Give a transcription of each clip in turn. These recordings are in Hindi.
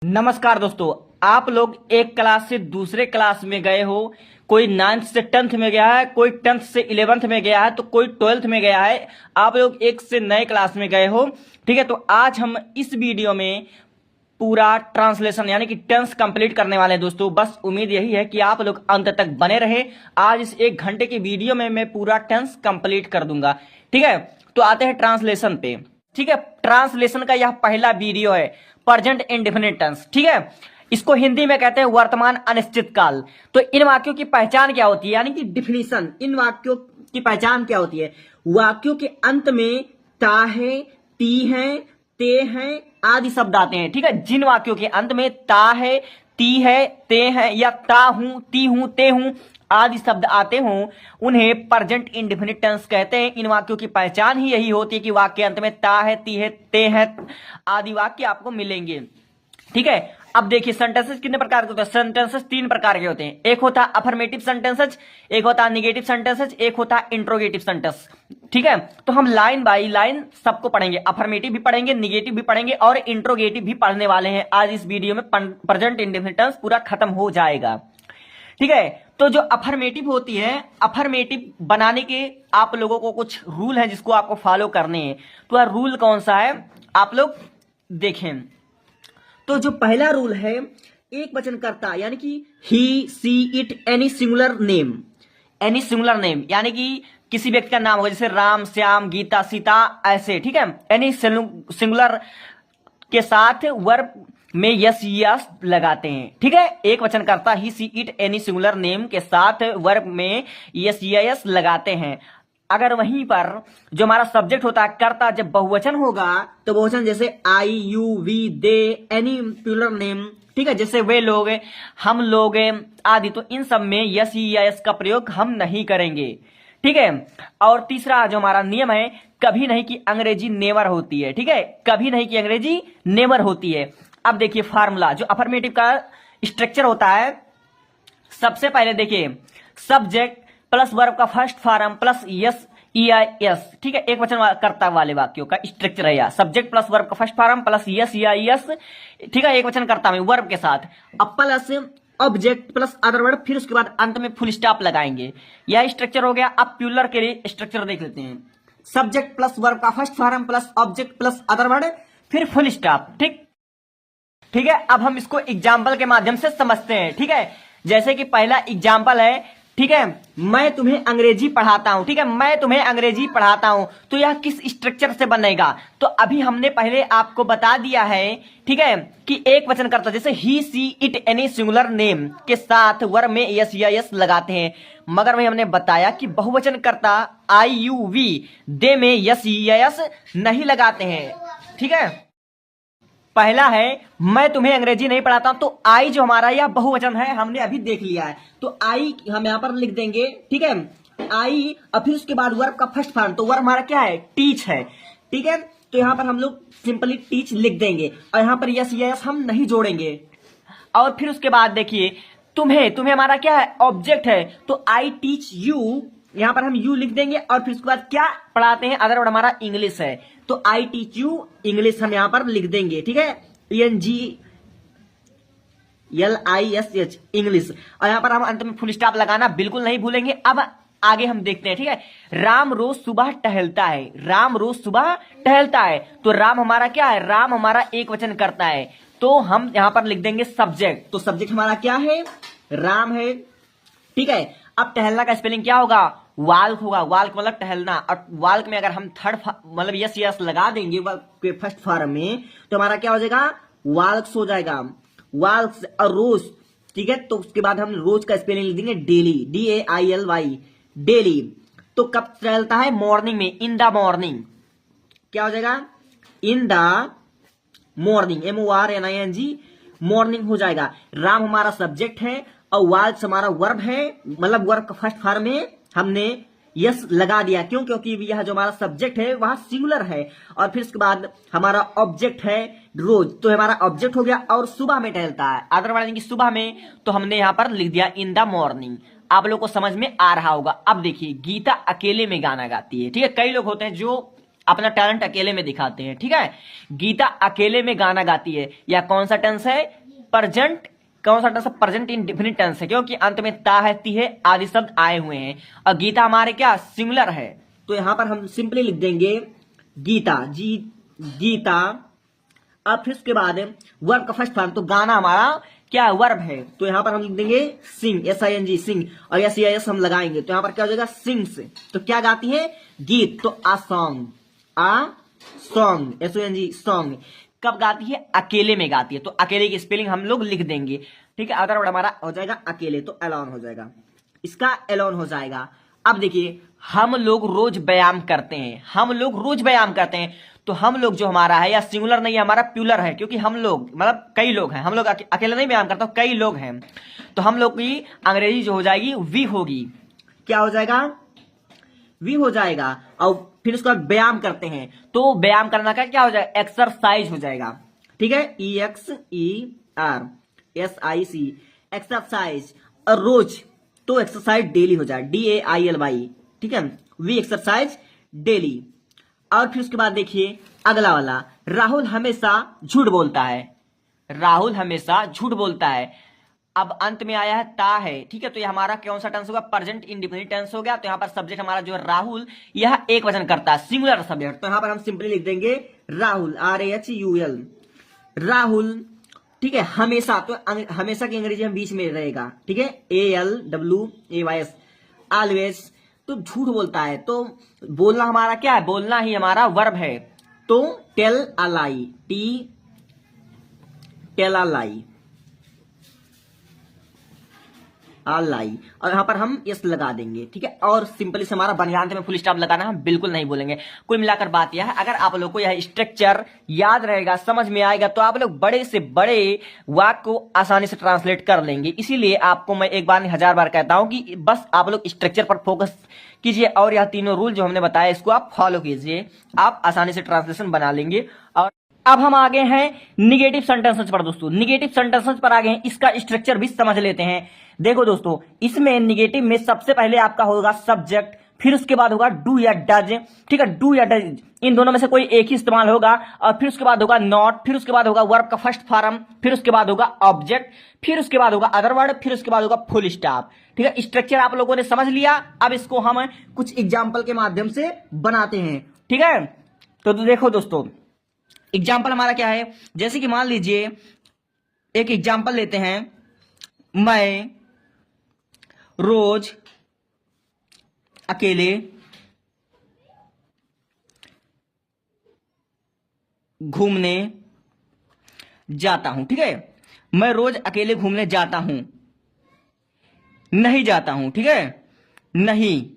नमस्कार दोस्तों, आप लोग एक क्लास से दूसरे क्लास में गए हो। कोई 9th से 10th में गया है, कोई 10th से 11th में गया है, तो कोई 12th में गया है। आप लोग एक से नए क्लास में गए हो, ठीक है। तो आज हम इस वीडियो में पूरा ट्रांसलेशन यानी कि टेंस कंप्लीट करने वाले हैं दोस्तों। बस उम्मीद यही है कि आप लोग अंत तक बने रहे। आज इस 1 घंटे की वीडियो में मैं पूरा टेंस कंप्लीट कर दूंगा, ठीक है। तो आते हैं ट्रांसलेशन पे, ठीक है। ट्रांसलेशन का यह पहला वीडियो है, प्रेजेंट इंडेफिनिट टेंस, ठीक है। इसको हिंदी में कहते हैं वर्तमान अनिश्चित काल। तो इन वाक्यों की पहचान क्या होती है, यानी कि डिफिनीशन, इन वाक्यों की पहचान क्या होती है। वाक्यों के अंत में ता है, ती है, ते हैं आदि शब्द आते हैं, ठीक है। जिन वाक्यों के अंत में ता है, ती है, ते हैं या ता हूं, ती हूं, ते हूं आदि शब्द आते हों, उन्हें प्रेजेंट इंडेफिनिट टेंस कहते हैं। इन वाक्यों की पहचान ही यही होती है कि वाक्य अंत में ता है, ती है, ते हैं आदि वाक्य आपको मिलेंगे, ठीक है। अब देखिए सेंटेंसेस कितने प्रकार के होते हैं। सेंटेंसेस 3 प्रकार के होते हैं। एक होता है अफर्मेटिव सेंटेंसेस, एक होता है निगेटिव सेंटेंसेस, एक होता है इंट्रोगेटिव सेंटेंस, ठीक है। तो हम लाइन बाय लाइन सबको पढ़ेंगे, अफर्मेटिव भी पढ़ेंगे, निगेटिव भी पढ़ेंगे और इंट्रोगेटिव भी पढ़ने वाले हैं। आज इस वीडियो में प्रेजेंट इंडेफिनिट टेंस पूरा खत्म हो जाएगा, ठीक है। तो जो अफर्मेटिव होती है, अफर्मेटिव बनाने के आप लोगों को कुछ रूल है जिसको आपको फॉलो करने हैं। तो वह रूल कौन सा है आप लोग देखें। तो जो पहला रूल है, एक वचन करता यानी कि he, she, it, any singular name, any singular name यानी कि किसी व्यक्ति का नाम होगा, जैसे राम, श्याम, गीता, सीता, ऐसे, ठीक है। एनी सिंगुलर के साथ वर्ब में यस यस लगाते हैं, ठीक है। एक वचन करता ही, she, it, any singular name के साथ वर्ब में यस यस लगाते हैं। अगर वहीं पर जो हमारा सब्जेक्ट होता है कर्ता, जब बहुवचन होगा तो बहुवचन जैसे I, you, we, they, any plural name, ठीक है, जैसे वे लोग, हम लोग आदि, तो इन सब में यस या यस का प्रयोग हम नहीं करेंगे, ठीक है। और तीसरा जो हमारा नियम है, कभी नहीं कि अंग्रेजी नेवर होती है, ठीक है। कभी नहीं कि अंग्रेजी नेवर होती है। अब देखिए फार्मूला, जो अफर्मेटिव का स्ट्रक्चर होता है, सबसे पहले देखिए सब्जेक्ट प्लस वर्ब का first form plus yes E I S, ठीक है। एक वचन कर्ता वाले वाक्यों का स्ट्रक्चर है, सब्जेक्ट प्लस वर्ब का first form plus yes E I S, ठीक है। एक वचन कर्ता में वर्ब के साथ अब plus object plus other word, फिर उसके बाद अंत में फुल स्टॉप लगाएंगे। यह स्ट्रक्चर हो गया। अब प्यूलर के लिए स्ट्रक्चर देख लेते हैं। सब्जेक्ट प्लस वर्ब का first form plus object plus other word, फिर फुल स्टॉप, ठीक है। अब हम इसको एग्जाम्पल के माध्यम से समझते हैं, ठीक है। जैसे कि पहला एग्जाम्पल है, ठीक है, मैं तुम्हें अंग्रेजी पढ़ाता हूं, ठीक है, मैं तुम्हें अंग्रेजी पढ़ाता हूं। तो यह किस स्ट्रक्चर से बनेगा, तो अभी हमने पहले आपको बता दिया है, ठीक है, कि एक वचन करता जैसे ही, she, it, any singular name के साथ वर्ब में यस या यस लगाते हैं। मगर वही हमने बताया कि बहुवचन करता आई, यू, वी, दे में यस या यस नहीं लगाते हैं, ठीक है। पहला है मैं तुम्हें अंग्रेजी नहीं पढ़ाता, तो आई जो हमारा यह बहुवचन है, हमने अभी देख लिया है। तो आई हम यहां पर लिख देंगे, ठीक है, आई। और फिर उसके बाद वर्ब का फर्स्ट फॉर्म, तो वर्ब हमारा क्या है, टीच है, ठीक है। तो यहां पर हम लोग सिंपली टीच लिख देंगे और यहां पर यस यस हम नहीं जोड़ेंगे। और फिर उसके बाद देखिए तुम्हें हमारा क्या है, ऑब्जेक्ट है, तो आई टीच यू, यहां पर हम यू लिख देंगे और फिर उसके बाद क्या पढ़ाते हैं, अदर वर्ड हमारा इंग्लिश है, तो आई टीच यू इंग्लिश हम यहां पर लिख देंगे, ठीक है, ENGLISH इंग्लिश। और यहां पर हम अंत में फुल स्टॉप लगाना बिल्कुल नहीं भूलेंगे। अब आगे हम देखते हैं, ठीक है। राम रोज सुबह टहलता है, राम रोज सुबह टहलता है, तो राम हमारा क्या है, राम हमारा एक वचन करता है, तो हम यहां पर लिख देंगे सब्जेक्ट। तो सब्जेक्ट हमारा क्या है, राम है, ठीक है। अब टहलना का स्पेलिंग क्या होगा, वाल्क होगा। वाल्क मतलब टहलना, और वाल्क में अगर हम थर्ड मतलब यस यस लगा देंगे के फर्स्ट फॉर्म में, तो हमारा क्या हो जाएगा, वाल्क्स हो जाएगा, वाल्क्स। और रोज, ठीक है, तो उसके बाद हम रोज का स्पेलिंग लिख देंगे डेली, DAILY, डेली। तो कब टहलता है, मॉर्निंग में, इन द मॉर्निंग, क्या हो जाएगा, in the morning, MORNING, morning हो जाएगा। राम हमारा सब्जेक्ट है और वाल्क्स हमारा वर्ब है, मतलब वर्ब का फर्स्ट फॉर्म में हमने यस लगा दिया, क्यों, क्योंकि यह जो हमारा सब्जेक्ट है वह सिंगुलर है। और फिर उसके बाद हमारा ऑब्जेक्ट है रोज, तो हमारा ऑब्जेक्ट हो गया। और सुबह में टहलता है, अदरवाइज सुबह में, तो हमने यहां पर लिख दिया इन द मॉर्निंग। आप लोगों को समझ में आ रहा होगा। अब देखिए गीता अकेले में गाना गाती है, ठीक है। कई लोग होते हैं जो अपना टैलेंट अकेले में दिखाते हैं। ठीक है, गीता अकेले में गाना गाती है। या कौन सा टेंस है? प्रेजेंट। कौन सा टेंस? प्रेजेंट इंडेफिनिट टेंस है, क्योंकि अंत में ता है, ती है आदि शब्द आए हुए हैं। और गीता हमारे क्या सिंगुलर है, तो यहां पर हम सिंपली लिख देंगे गीता, गीता। अब फिर उसके बाद वर्ब का फर्स्ट फॉर्म, तो गाना हमारा क्या वर्ब है, तो यहां पर हम लिख देंगे सिंग, SING सिंग, और या CIS हम लगाएंगे तो यहां पर क्या हो जाएगा सिंग्स। तो क्या गाती है? गीत। तो आ सॉन्ग, SONG सॉन्ग। कब गाती है? अकेले में गाती है। तो अकेले की स्पेलिंग हम लोग लिख देंगे। ठीक है, अदर वर्ड हमारा हो जाएगा अकेले, तो एलोन हो जाएगा, इसका एलोन हो जाएगा। अब देखिए, हम लोग रोज व्यायाम करते हैं, हम लोग रोज व्यायाम करते हैं। तो हम लोग जो हमारा है, या सिंगुलर नहीं है, हमारा प्यूलर है, क्योंकि हम लोग मतलब कई लोग हैं, हम लोग अकेले नहीं व्यायाम करते, कई लोग हैं। तो हम लोग की अंग्रेजी जो हो जाएगी वी होगी। क्या हो जाएगा? वी हो जाएगा। और फिर उसके बाद व्यायाम करते हैं, तो व्यायाम करना का क्या हो जाएगा? एक्सरसाइज हो जाएगा। ठीक है, EXERSIC एक्सरसाइज। और रोज, तो एक्सरसाइज डेली हो जाए, DAILY। ठीक है, वी एक्सरसाइज डेली। और फिर उसके बाद देखिए अगला वाला, राहुल हमेशा झूठ बोलता है, राहुल हमेशा झूठ बोलता है। अब अंत में आया है ता है। ठीक है, तो ये हमारा कौन सा टेंस होगा? प्रेजेंट इंडेफिनिट टेंस हो गया। तो यहाँ पर सब्जेक्ट हमारा जो है राहुल, यह एक वचन करता है, सिंगुलर सब्जेक्ट। तो यहाँ पर हम सिंपली लिख देंगे राहुल, RAHUL, राहुल। ठीक है, हमेशा, तो हमेशा की अंग्रेजी हम बीच में रहेगा। ठीक है, ALWAYS, ऑलवेज। तो झूठ बोलता है, तो बोलना हमारा क्या है? बोलना ही हमारा वर्ब है। तो tell a lie, tell a लाई, लाई। और यहां पर हम यस लगा देंगे। ठीक है, और सिंपली से हमारा बन गया। अंत में फुल स्टॉप लगाना हम बिल्कुल नहीं बोलेंगे। कुल मिलाकर बात यह है, अगर आप लोग को यह स्ट्रक्चर याद रहेगा, समझ में आएगा, तो आप लोग बड़े से बड़े वाक्य को आसानी से ट्रांसलेट कर लेंगे। इसीलिए आपको मैं एक बार नहीं 1000 बार कहता हूं कि बस आप लोग स्ट्रक्चर पर फोकस कीजिए, और यह तीनों रूल जो हमने बताया इसको आप फॉलो कीजिए, आप आसानी से ट्रांसलेशन बना लेंगे। और अब हम आगे हैं निगेटिव सेंटेंसेस पर। दोस्तों, निगेटिव सेंटेंसेस पर आगे हैं, इसका स्ट्रक्चर भी समझ लेते हैं। देखो दोस्तों, इसमें निगेटिव में सबसे पहले आपका होगा सब्जेक्ट, फिर उसके बाद होगा डू या डज। ठीक है, डू या डज, इन दोनों में से कोई एक ही इस्तेमाल होगा। और फिर उसके बाद होगा नॉट, फिर उसके बाद होगा वर्ब का फर्स्ट फॉर्म, फिर उसके बाद होगा ऑब्जेक्ट, फिर उसके बाद होगा अदर वर्ड, फिर उसके बाद होगा फुल स्टॉप। ठीक है, स्ट्रक्चर आप लोगों ने समझ लिया। अब इसको हम कुछ एग्जाम्पल के माध्यम से बनाते हैं। ठीक है, तो देखो दोस्तों, एग्जाम्पल हमारा क्या है? जैसे कि मान लीजिए एक एग्जाम्पल लेते हैं, मैं रोज अकेले घूमने जाता हूं। ठीक है, मैं रोज अकेले घूमने जाता हूं, नहीं जाता हूं। ठीक है, नहीं,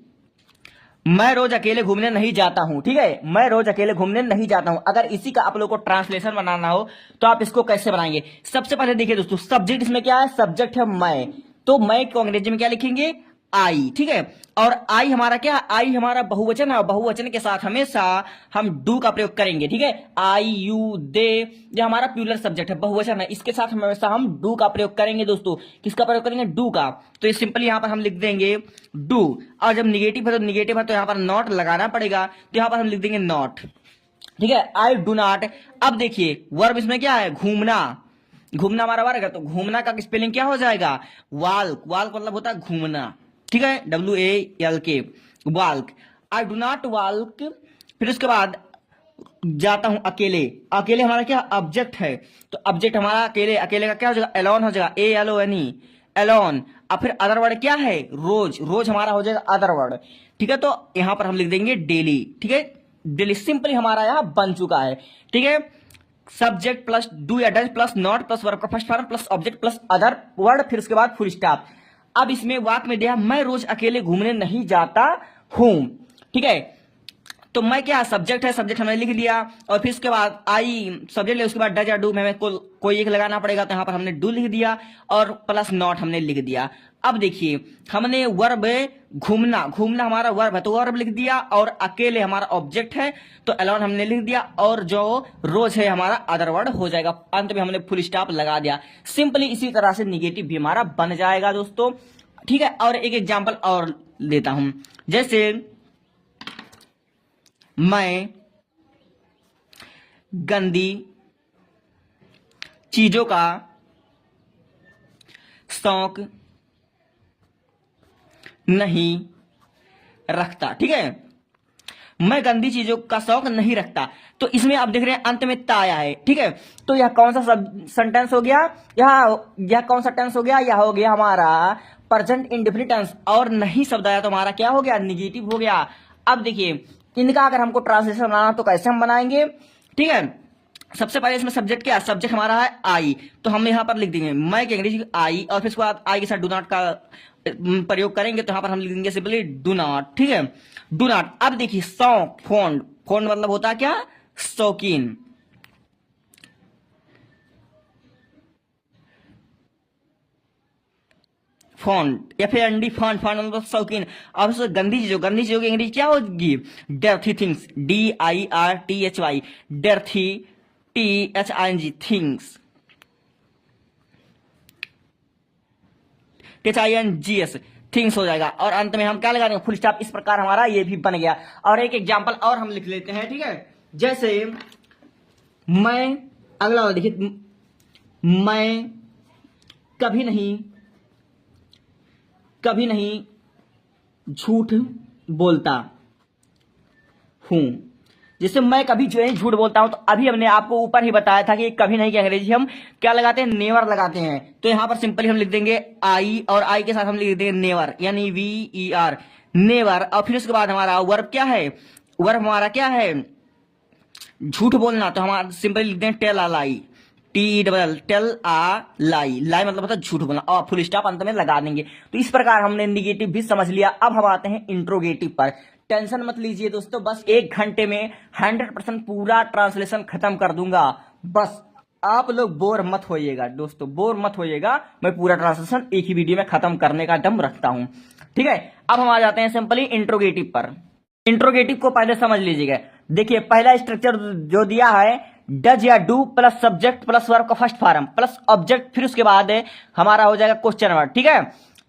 मैं रोज अकेले घूमने नहीं जाता हूं। ठीक है, मैं रोज अकेले घूमने नहीं जाता हूं। अगर इसी का आप लोग को ट्रांसलेशन बनाना हो तो आप इसको कैसे बनाएंगे? सबसे पहले देखिए दोस्तों, सब्जेक्ट इसमें क्या है? सब्जेक्ट है मैं, तो मैं को अंग्रेजी में क्या लिखेंगे? आई। ठीक है, और आई हमारा क्या? आई हमारा बहुवचन है, और बहुवचन के साथ हमेशा हम डू का प्रयोग करेंगे। ठीक है, आई, यू, दे, ये हमारा प्लूरल सब्जेक्ट है, बहुवचन है, इसके साथ हमेशा हम डू का प्रयोग करेंगे। दोस्तों, किसका प्रयोग करेंगे? डू का। तो ये सिंपली यहां पर हम लिख देंगे डू। और जब निगेटिव है तो निगेटिव है, तो यहां पर नॉट लगाना पड़ेगा, तो यहां पर हम लिख देंगे नॉट। ठीक है, आई डू नॉट। अब देखिए वर्ब इसमें क्या है? घूमना, घूमना हमारा वर्ग है, तो घूमना का स्पेलिंग क्या हो जाएगा? वाल्क। वाल्क मतलब होता है घूमना। ठीक है, WALK, walk. I do not walk. फिर उसके बाद जाता हूं अकेले, अकेले हमारा क्या? ऑब्जेक्ट है, तो ऑब्जेक्ट हमारा अकेले, अकेले का क्या हो जाएगा? एलोन हो जाएगा, ALONE, एलोन। अब फिर अदर वर्ड क्या है? रोज, रोज हमारा हो जाएगा अदर वर्ड। ठीक है, तो यहां पर हम लिख देंगे डेली। ठीक है, डेली सिंपली हमारा यहां बन चुका है। ठीक है, सब्जेक्ट प्लस डू या does plus not plus verb का first form plus object plus other word, फिर उसके बाद फुल स्टॉप। अब इसमें वाक्य में दिया मैं रोज अकेले घूमने नहीं जाता हूं। ठीक है, तो मैं क्या? सब्जेक्ट है, सब्जेक्ट हमने लिख दिया, और फिर उसके बाद आई सब्जेक्ट ले, उसके बाद डज या डू में कोई एक लगाना पड़ेगा, तो यहां पर हमने डू लिख दिया, और प्लस नॉट हमने लिख दिया। अब देखिए, हमने वर्ब घूमना, घूमना हमारा वर्ब है, तो वर्ब लिख दिया, और अकेले हमारा ऑब्जेक्ट है, तो अलोन हमने लिख दिया, और जो रोज है हमारा अदर वर्ड हो जाएगा। अंत में हमने फुल स्टॉप लगा दिया। सिंपली इसी तरह से निगेटिव भी हमारा बन जाएगा दोस्तों। ठीक है, और एक एग्जाम्पल और लेता हूं, जैसे मैं गंदी चीजों का शौक नहीं रखता। ठीक है, मैं गंदी चीजों का शौक नहीं रखता। तो इसमें आप देख रहे हैं अंत में ता आया है। ठीक है, तो यह कौन सा सेंटेंस हो गया? यह कौन सा टेंस हो गया? यह हो गया हमारा प्रेजेंट इंडेफिनिट टेंस। और नहीं शब्द आया तो हमारा क्या हो गया? निगेटिव हो गया। अब देखिए इनका अगर हमको ट्रांसलेशन बनाना तो कैसे हम बनाएंगे? ठीक है, सबसे पहले इसमें सब्जेक्ट क्या है? सब्जेक्ट हमारा है आई, तो हम यहां पर लिख देंगे मैं के अंग्रेजी आई, और फिर उसके बाद आई के साथ डू नॉट का प्रयोग करेंगे, तो यहां पर हम लिख देंगे सिंपली डू नॉट। ठीक है, डू नॉट। अब देखिए शौक, फोन, फोन मतलब होता है क्या? शौकीन। फोन FAND, फन, फन मतलब शौकीन। अब गंदी चीजों की इंग्लिश क्या होगी? Dirty things, DIRTHY, dirty THING, things, THINGS, things हो जाएगा। और अंत में हम क्या लगा देंगे? Full stop. इस प्रकार हमारा ये भी बन गया। और एक एग्जांपल और हम लिख लेते हैं। ठीक है, जैसे मैं, अगला वाला देखिए, मैं कभी नहीं झूठ बोलता हूं। जैसे मैं कभी जो है झूठ बोलता हूं, तो अभी हमने आपको ऊपर ही बताया था कि कभी नहीं की अंग्रेजी हम क्या लगाते हैं? नेवर लगाते हैं। तो यहां पर सिंपली हम लिख देंगे आई, और आई के साथ हम लिख देंगे नेवर, यानी VER, नेवर। और फिर उसके बाद हमारा वर्ब क्या है? वर्ब हमारा क्या है? झूठ बोलना। तो हमारा सिंपली लिख देंगे tell a lie, TELL, tell a lie. Lie मतलब होता है झूठ बोलना, और फुल स्टॉप अंत में लगा देंगे। तो इस प्रकार हमने निगेटिव भी समझ लिया। अब हम आते हैं इंट्रोगेटिव पर। टेंशन मत लीजिए दोस्तों, बस 1 घंटे में 100% पूरा ट्रांसलेशन खत्म कर दूंगा। बस आप लोग बोर मत होइएगा दोस्तों, बोर मत होइएगा। मैं पूरा ट्रांसलेशन एक ही वीडियो में खत्म करने का दम रखता हूं। ठीक है, अब हम आ जाते हैं सिंपली इंट्रोगेटिव पर। इंट्रोगेटिव को पहले समझ लीजिएगा। देखिए पहला स्ट्रक्चर जो दिया है, डज या do plus subject plus verb का फर्स्ट फॉर्म प्लस ऑब्जेक्ट, फिर उसके बाद हमारा हो जाएगा क्वेश्चन वर्ड। ठीक है,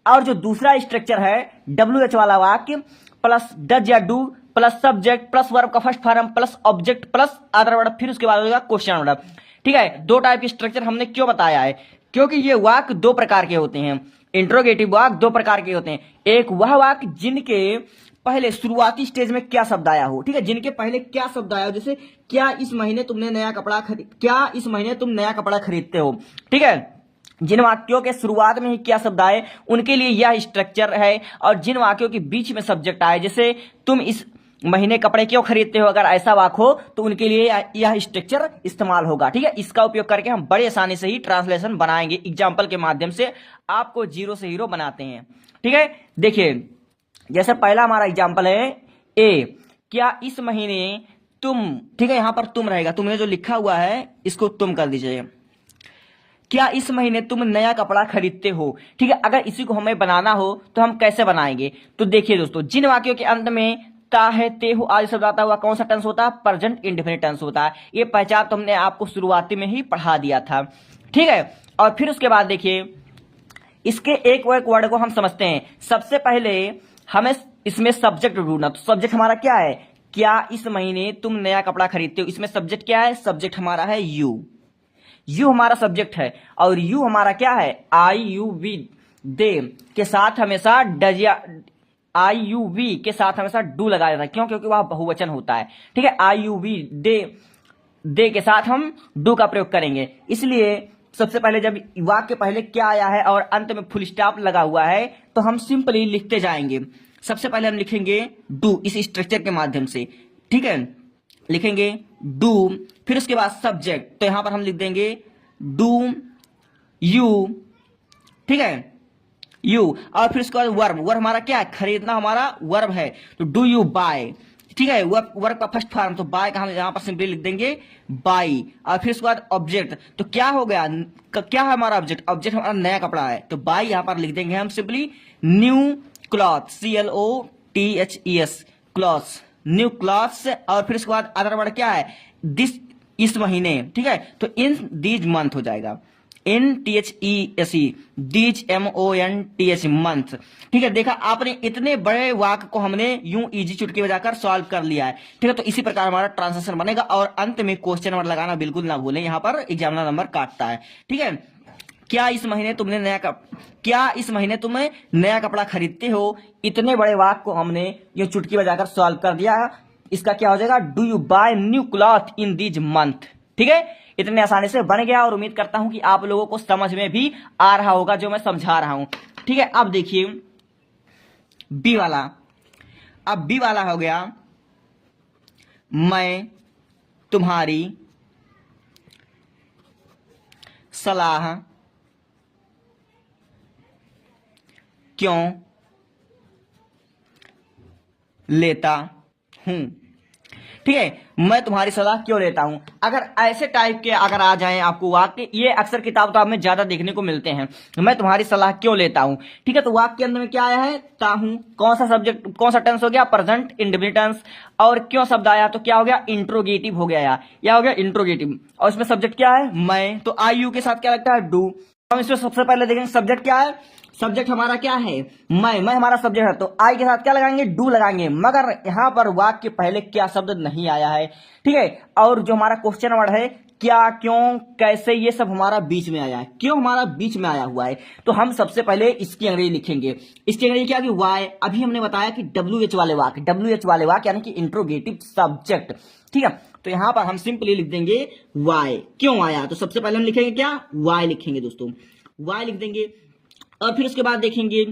और जो दूसरा स्ट्रक्चर है WH वाला वाक्य प्लस डज या do plus subject plus verb का first form plus object plus other word, फिर उसके बाद हो जाएगा क्वेश्चन वर्ड। ठीक है, 2 टाइप के स्ट्रक्चर हमने क्यों बताया है? क्योंकि ये वाक्य 2 प्रकार के होते हैं। इंट्रोगेटिव वाक्य 2 प्रकार के होते हैं। एक वह वाक्य जिनके पहले शुरुआती स्टेज में क्या शब्द आया हो। ठीक है, जिनके पहले क्या शब्द आया हो, जैसे क्या इस महीने तुम नया कपड़ा खरीदते हो। ठीक है, जिन वाक्यों के शुरुआत में ही क्या शब्द आए उनके लिए यह स्ट्रक्चर है। और जिन वाक्यों के बीच में सब्जेक्ट आए, जैसे तुम इस महीने कपड़े क्यों खरीदते हो, अगर ऐसा वाक्य हो तो उनके लिए यह स्ट्रक्चर इस्तेमाल होगा। ठीक है, इसका उपयोग करके हम बड़े आसानी से ही ट्रांसलेशन बनाएंगे। एग्जाम्पल के माध्यम से आपको जीरो से हीरो बनाते हैं। ठीक है, देखिए जैसे पहला हमारा एग्जाम्पल है ए, क्या इस महीने तुम, ठीक है यहां पर तुम रहेगा, तुमने जो लिखा हुआ है इसको तुम कर दीजिए। क्या इस महीने तुम नया कपड़ा खरीदते हो। ठीक है, अगर इसी को हमें बनाना हो तो हम कैसे बनाएंगे? तो देखिए दोस्तों, जिन वाक्यों के अंत में ता है, ते हो आदि शब्द आता हुआ कौन सा टेंस होता है? प्रेजेंट इंडेफिनिट टेंस होता है। ये पहचान तो हमने आपको शुरुआती में ही पढ़ा दिया था। ठीक है, और फिर उसके बाद देखिए इसके एक वर्ड को हम समझते हैं। सबसे पहले हमें इसमें सब्जेक्ट ढूंढना। तो सब्जेक्ट हमारा क्या है? क्या इस महीने तुम नया कपड़ा खरीदते हो। इसमें सब्जेक्ट क्या है? सब्जेक्ट हमारा है यू। यू हमारा सब्जेक्ट है, और यू हमारा क्या है? IUV, दे के साथ हमेशा डज या IUV के साथ हमेशा डू लगाया जाता है। क्यों? क्योंकि वह बहुवचन होता है। ठीक है, IUV, दे के साथ हम डू का प्रयोग करेंगे। इसलिए सबसे पहले जब वाक्य पहले क्या आया है और अंत में फुल स्टॉप लगा हुआ है, तो हम सिंपली लिखते जाएंगे। सबसे पहले हम लिखेंगे डू इस स्ट्रक्चर के माध्यम से। ठीक है, लिखेंगे डू, फिर उसके बाद सब्जेक्ट, तो यहां पर हम लिख देंगे डू यू। ठीक है, यू, और फिर उसके बाद वर्ब हमारा क्या है? खरीदना हमारा वर्ब है, तो डू यू बाय। ठीक है, वर्ब का फर्स्ट फॉर्म, तो बाय का हम यहां पर सिंपली लिख देंगे बाई। और फिर उसके बाद ऑब्जेक्ट, तो क्या हो गया? क्या है हमारा ऑब्जेक्ट? ऑब्जेक्ट हमारा नया कपड़ा है, तो बाई यहां पर लिख देंगे हम simply new cloth, CLOTHES, clothes, new clothes. और फिर उसके बाद अदर वर्ड क्या है? दिस, इस महीने। ठीक है, तो इन दीज मंथ हो जाएगा, NTHESE, दीज MONTH, मंथ। ठीक है, देखा आपने, इतने बड़े वाक्य को हमने यूं इजी चुटकी बजाकर सॉल्व कर लिया है। ठीक है, तो इसी प्रकार हमारा ट्रांसलेशन बनेगा और अंत में क्वेश्चन नंबर लगाना बिल्कुल ना भूलें, यहां पर एग्जामिनर नंबर काटता है। ठीक है, क्या इस महीने तुम नया कपड़ा खरीदते हो? इतने बड़े वाक्य को हमने ये चुटकी बजाकर सॉल्व कर दिया। इसका क्या हो जाएगा? Do you buy new cloth in this month. ठीक है, इतने आसानी से बन गया और उम्मीद करता हूं कि आप लोगों को समझ में भी आ रहा होगा जो मैं समझा रहा हूं। ठीक है, अब देखिए बी वाला। अब बी वाला हो गया, मैं तुम्हारी सलाह क्यों लेता हूं। ठीक है, मैं तुम्हारी सलाह क्यों लेता हूं। अगर ऐसे टाइप के अगर आ जाएं आपको वाक्य, ये अक्सर किताब तो में ज्यादा देखने को मिलते हैं, मैं तुम्हारी सलाह क्यों लेता हूं। ठीक है, तो वाक्य के अंदर में क्या आया है? ताहूं। कौन सा सब्जेक्ट, कौन सा टेंस हो गया? Present indefinite tense. और क्यों शब्द आया तो क्या हो गया? इंट्रोगेटिव हो गया। या हो गया इंट्रोगेटिव, और इसमें सब्जेक्ट क्या है? मैं। तो आई यू के साथ क्या लगता है? डू। हम इसमें सबसे पहले देखेंगे सब्जेक्ट क्या है। सब्जेक्ट हमारा क्या है? मैं हमारा सब्जेक्ट है, तो आई के साथ क्या लगाएंगे? डू लगाएंगे। मगर यहां पर वाक्य के पहले क्या शब्द नहीं आया है। ठीक है, और जो हमारा क्वेश्चन वर्ड है क्या, क्यों, कैसे, ये सब हमारा बीच में आया है। क्यों हमारा बीच में आया हुआ है, तो हम सबसे पहले इसकी अंग्रेजी लिखेंगे। इसकी अंग्रेजी क्या होगी? वाई। अभी हमने बताया कि WH वाले वाक्य, WH वाले वाक्य यानी कि इंट्रोगेटिव सब्जेक्ट। ठीक है, तो यहां पर हम सिंपली लिख देंगे वाई। क्यों आया, तो सबसे पहले हम लिखेंगे क्या? वाई लिखेंगे दोस्तों, वाई लिख देंगे। और फिर उसके बाद देखेंगे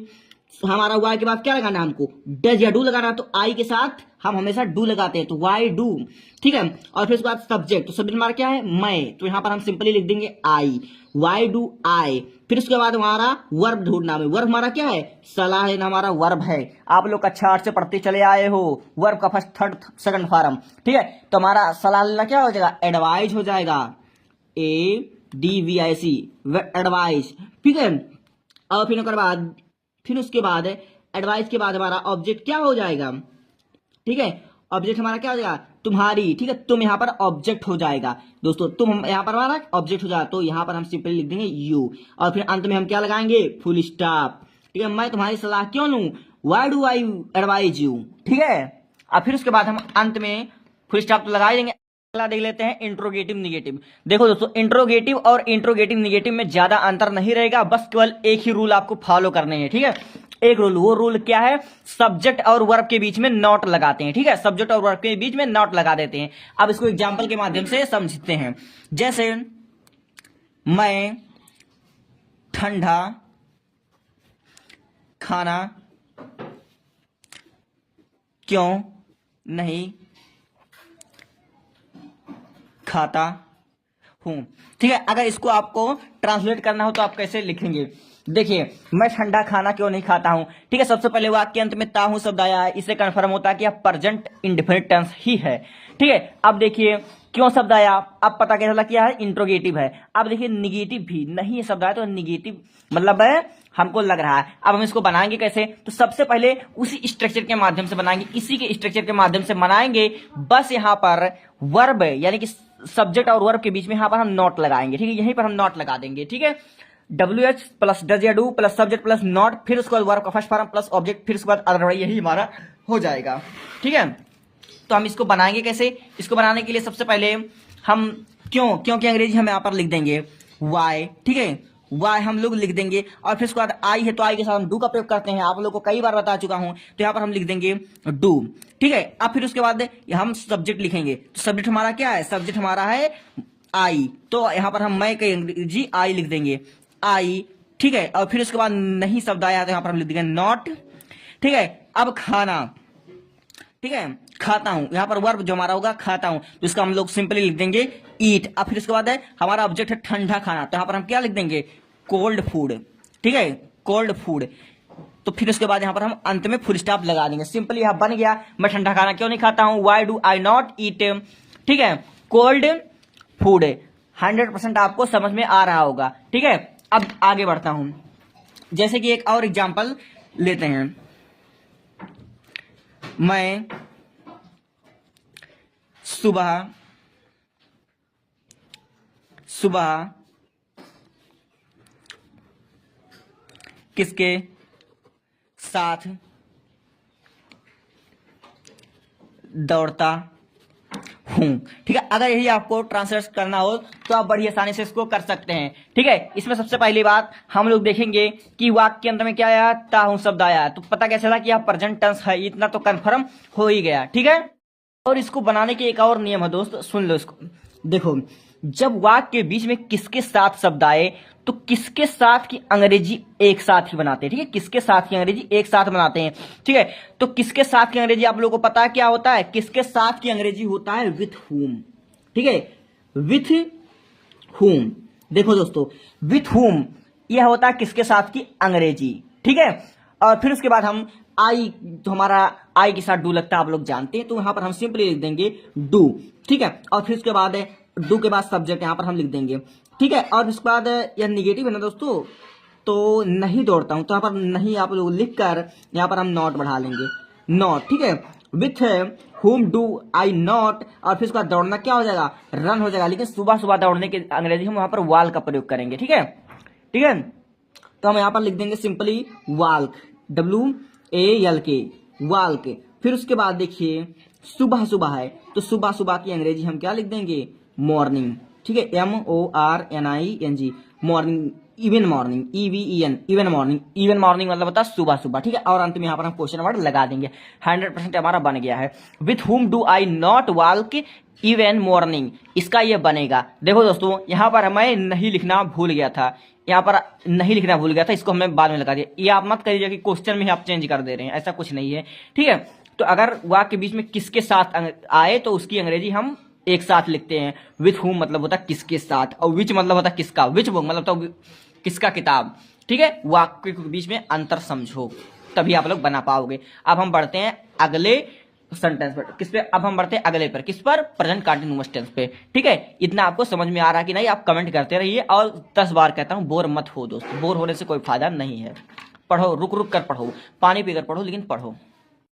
हमारा वाई के बाद क्या लगाना है हमको? डज या डू लगाना है, तो आई के साथ हम हमेशा डू लगाते हैं, तो वाई डू। ठीक है, और फिर उसके बाद सब्जेक्ट, तो सब्जेक्ट हमारा क्या है? मैं। तो यहां पर हम सिंपली लिख देंगे आई, वाई डू आई। फिर उसके बाद हमारा वर्ब ढूंढना है। वर्ब हमारा क्या है? सलाह है ना, हमारा वर्ब है। आप लोग कक्षा 8 से पढ़ते चले आए हो, वर्ब का फर्स्ट थर्ड सेकंड फॉर्म। ठीक है, तो हमारा सलाह लेना क्या हो जाएगा? एडवाइज हो जाएगा, ADVIC, एडवाइज। ठीक है, और फिर उसके बाद एडवाइस के बाद हमारा ऑब्जेक्ट क्या हो जाएगा? ठीक है, ऑब्जेक्ट हमारा क्या हो जाएगा? तुम्हारी। ठीक है, तुम यहाँ पर ऑब्जेक्ट हो जाएगा दोस्तों, तुम यहाँ पर हमारा ऑब्जेक्ट हो जाएगा, तो यहाँ पर हम सिंपली लिख देंगे यू। और फिर अंत में हम क्या लगाएंगे? Full stop. ठीक है, मैं तुम्हारी सलाह क्यों लूं? Why do I advise you. ठीक है, और फिर उसके बाद हम अंत में फुल स्टॉप तो लगा देंगे। अगला देख लेते हैं इंट्रोगेटिव निगेटिव। देखो दोस्तों, इंट्रोगेटिव और इंट्रोगेटिव निगेटिव में ज्यादा अंतर नहीं रहेगा, बस केवल एक ही रूल आपको फॉलो करने हैं। ठीक है, एक रूल, वो रूल क्या है? सब्जेक्ट और वर्ब के बीच में नॉट लगाते हैं। ठीक है, सब्जेक्ट और वर्ब के बीच में नॉट लगा देते हैं। अब इसको एग्जांपल के माध्यम से समझते हैं। जैसे मैं ठंडा खाना क्यों नहीं खाता हूं। ठीक है, अगर इसको आपको ट्रांसलेट करना हो तो आप कैसे लिखेंगे? देखिए, मैं ठंडा खाना क्यों नहीं खाता हूं। ठीक है, सबसे पहले वाक्य के अंत में ताहू शब्द आया है, इससे कंफर्म होता है कि आप प्रेजेंट इंडेफिनिट टेंस ही है। ठीक है, अब देखिए क्यों शब्द आया, अब पता कैसा क्या है? इंट्रोगेटिव है। अब देखिए निगेटिव भी नहीं है शब्द आया, तो निगेटिव मतलब है हमको लग रहा है। अब हम इसको बनाएंगे कैसे? तो सबसे पहले उसी स्ट्रक्चर के माध्यम से बनाएंगे, इसी के स्ट्रक्चर के माध्यम से बनाएंगे। बस यहां पर वर्ब यानी कि सब्जेक्ट और वर्ब के बीच में यहां पर हम नॉट लगाएंगे। ठीक है, यहीं पर हम नॉट लगा देंगे। ठीक है, WH प्लस डज या do plus subject plus not, फिर उसके बाद वर्ब का फर्स्ट फॉर्म प्लस ऑब्जेक्ट, फिर उसके बाद अदरवाइज, यही हमारा हो जाएगा। ठीक है, तो हम इसको बनाएंगे कैसे? इसको बनाने के लिए सबसे पहले हम क्यों की अंग्रेजी हम यहाँ पर लिख देंगे वाई। ठीक है, वाई हम लोग लिख देंगे, और फिर उसके बाद आई है, तो आई के साथ हम डू का प्रयोग करते हैं, आप लोगों को कई बार बता चुका हूं, तो यहाँ पर हम लिख देंगे डू। ठीक है, अब फिर उसके बाद हम सब्जेक्ट लिखेंगे, तो सब्जेक्ट हमारा क्या है? सब्जेक्ट हमारा है आई, तो यहाँ पर हम मैं की अंग्रेजी आई लिख देंगे, आई। ठीक है, और फिर उसके बाद नहीं शब्द आया तो यहाँ पर हम लिख देंगे नॉट। ठीक है, अब खाना, ठीक है, खाता हूं, यहां पर वर्ब जो हमारा होगा खाता हूं, तो इसका हम लोग सिंपली लिख देंगे ईट। अब फिर इसके बाद है हमारा ऑब्जेक्ट है ठंडा खाना, तो यहां पर हम क्या लिख देंगे? Cold food. ठीक है, कोल्ड फूड। तो फिर उसके बाद यहां पर हम अंत में फुल स्टॉप लगा देंगे। सिंपली यहां बन गया मैं ठंडा खाना क्यों नहीं खाता हूं, why do I not eat. ठीक है, कोल्ड फूड। 100% आपको समझ में आ रहा होगा। ठीक है, अब आगे बढ़ता हूं, जैसे कि एक और एग्जाम्पल लेते हैं। मैं सुबह किसके साथ दौड़ता हूं। ठीक है, अगर यही आपको ट्रांसलेट करना हो तो आप बड़ी आसानी से इसको कर सकते हैं। ठीक है, इसमें सबसे पहली बात हम लोग देखेंगे कि वाक्य के अंत में क्या आया, ता हूं शब्द आया, तो पता कैसे चला कि आप प्रेजेंट टेंस है, इतना तो कंफर्म हो ही गया। ठीक है, और इसको बनाने के एक और नियम है दोस्त, सुन लो इसको। देखो, जब वाक्य के बीच में किसके साथ शब्द आए तो किसके साथ की अंग्रेजी एक साथ ही बनाते हैं। ठीक है, किसके साथ की अंग्रेजी एक साथ बनाते हैं। ठीक है, तो किसके साथ की अंग्रेजी आप लोगों को पता है क्या होता है, किसके साथ की अंग्रेजी होता है विथ हुम। ठीक है, विथ हुम। देखो दोस्तों, विथ हुम यह होता है किसके साथ की अंग्रेजी। ठीक है, और फिर उसके बाद हम आई, तो हमारा आई के साथ डू लगता है, आप लोग जानते हैं, तो यहां पर हम सिंपली लिख देंगे डू। ठीक है, और फिर उसके बाद डू के बाद सब्जेक्ट यहां पर हम लिख देंगे। ठीक है, और उसके बाद यह निगेटिव है ना दोस्तों, तो नहीं दौड़ता हूं, तो यहाँ पर नहीं आप लोग लिखकर यहाँ पर हम नॉट बढ़ा लेंगे, नॉट। ठीक है, with whom do I not, और फिर उसके बाद दौड़ना क्या हो जाएगा, रन हो जाएगा, लेकिन सुबह सुबह दौड़ने की अंग्रेजी हम वहां पर वाल का प्रयोग करेंगे। ठीक है, ठीक है, तो हम यहाँ पर लिख देंगे सिंपली वाल्क, WALK, वाल्क। फिर उसके बाद देखिए सुबह सुबह है, तो सुबह सुबह की अंग्रेजी हम क्या लिख देंगे, मॉर्निंग। ठीक है, MORNING, morning, even morning, EVEN, even morning. Even morning मतलब होता है सुबह सुबह। ठीक है, और अंत में यहाँ पर हम क्वेश्चन वर्ड लगा देंगे। 100% हमारा बन गया है। With whom do I not walk even morning, इसका ये बनेगा। देखो दोस्तों, यहाँ पर हमें नहीं लिखना भूल गया था, यहाँ पर नहीं लिखना भूल गया था, इसको हमने बाद में लगा दिया। ये आप मत करिए कि क्वेश्चन में ही आप चेंज कर दे रहे हैं, ऐसा कुछ नहीं है। ठीक है, तो अगर वाक्य के बीच में किसके साथ आए तो उसकी अंग्रेजी हम एक साथ लिखते हैं। विथ हुम मतलब होता है किसके साथ, और विच मतलब होता है किसका, विच बुक मतलब तो किसका किताब। ठीक है, वाक्य के बीच में अंतर समझो, तभी आप लोग बना पाओगे। अब हम बढ़ते हैं अगले सेंटेंस पर, किस पे, अब हम बढ़ते हैं अगले पर, किस पर, प्रेजेंट कंटीन्यूअस टेंस पे। ठीक है, इतना आपको समझ में आ रहा है कि नहीं, आप कमेंट करते रहिए, और 10 बार कहता हूं बोर मत हो दोस्त, बोर होने से कोई फायदा नहीं है। पढ़ो, रुक रुक कर पढ़ो, पानी पीकर पढ़ो, लेकिन पढ़ो।